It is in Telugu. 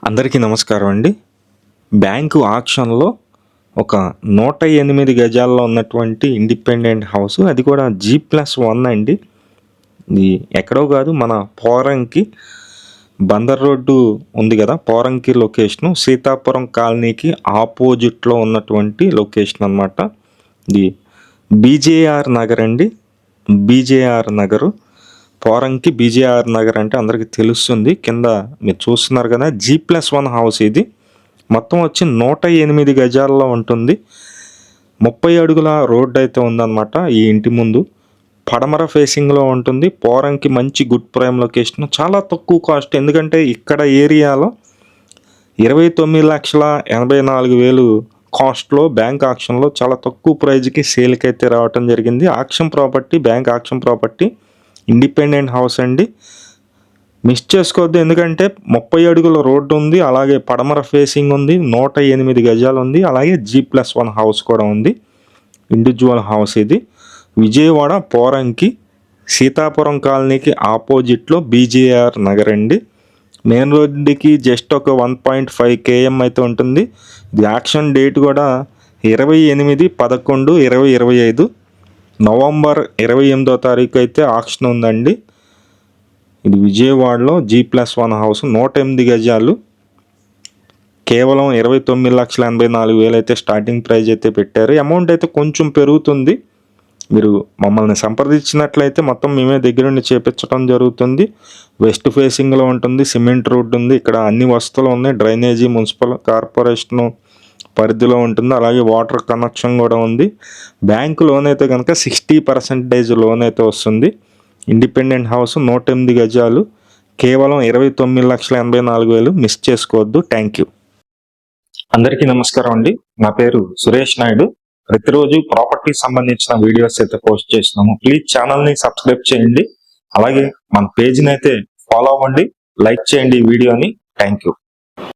అందరికీ నమస్కారం అండి. బ్యాంకు ఆక్షన్‌లో ఒక 108 గజాల్లో ఉన్నటువంటి ఇండిపెండెంట్ హౌసు, అది కూడా G+1 అండి. ఇది ఎక్కడో కాదు, మన పోరంకి బందర్ రోడ్డు ఉంది కదా, పోరంకి లొకేషను సీతాపురం కాలనీకి ఆపోజిట్లో ఉన్నటువంటి లొకేషన్ అనమాట. ఇది బీజేఆర్ నగర్ అండి. బీజేఆర్ నగరు, పోరంకి బీజేఆర్ నగర్ అంటే అందరికీ తెలుస్తుంది. కింద మీరు చూస్తున్నారు కదా, G+1 హౌస్. ఇది మొత్తం వచ్చి 108 గజాల్లో ఉంటుంది. 30 అడుగుల రోడ్డు అయితే ఉందన్నమాట. ఈ ఇంటి ముందు పడమర ఫేసింగ్లో ఉంటుంది. పోరంకి మంచి గుడ్ ప్రైమ్ లొకేషన్, చాలా తక్కువ కాస్ట్. ఎందుకంటే ఇక్కడ ఏరియాలో 29,84,000 కాస్ట్లో బ్యాంక్ ఆక్షన్లో చాలా తక్కువ ప్రైజ్కి సేల్కి అయితే రావటం జరిగింది. Auction property, bank auction property, independent house అండి. మిస్ చేసుకోవద్దు, ఎందుకంటే 30 అడుగుల రోడ్డు ఉంది, అలాగే పడమర ఫేసింగ్ ఉంది, 108 గజాలు ఉంది, అలాగే G+1 హౌస్ కూడా ఉంది. ఇండివిజువల్ హౌస్ ఇది. విజయవాడ పోరంకి సీతాపురం కాలనీకి ఆపోజిట్లో బీజేఆర్ నగర్ అండి. మెయిన్ రోడ్డుకి జస్ట్ ఒక 1.5 km అయితే ఉంటుంది. ఇది యాక్షన్ డేట్ కూడా 28/11/2025 నవంబర్ 28వ తారీఖు అయితే ఆక్షన్ ఉందండి. ఇది విజయవాడలో G+1 హౌస్, 108 గజాలు, కేవలం 29,84,000 అయితే స్టార్టింగ్ ప్రైజ్ అయితే పెట్టారు. అమౌంట్ అయితే కొంచెం పెరుగుతుంది. మీరు మమ్మల్ని సంప్రదించినట్లయితే మొత్తం మేమే దగ్గరుండి చేపించడం జరుగుతుంది. వెస్ట్ ఫేసింగ్లో ఉంటుంది, సిమెంట్ రోడ్డు ఉంది, ఇక్కడ అన్ని వసతులు ఉన్నాయి. డ్రైనేజీ మున్సిపల్ కార్పొరేషను పరిధిలో ఉంటుంది, అలాగే వాటర్ కనెక్షన్ కూడా ఉంది. బ్యాంకు లోన్ అయితే కనుక 60% లోన్ అయితే వస్తుంది. ఇండిపెండెంట్ హౌస్, 108 గజాలు, కేవలం 29,84,000. మిస్ చేసుకోవద్దు. Thank you. అందరికీ నమస్కారం అండి. నా పేరు సురేష్ నాయుడు. ప్రతిరోజు ప్రాపర్టీ సంబంధించిన వీడియోస్ అయితే పోస్ట్ చేస్తున్నాము. ప్లీజ్ ఛానల్ని సబ్స్క్రైబ్ చేయండి, అలాగే మన పేజ్ని అయితే ఫాలో అవ్వండి, లైక్ చేయండి ఈ వీడియోని. Thank you.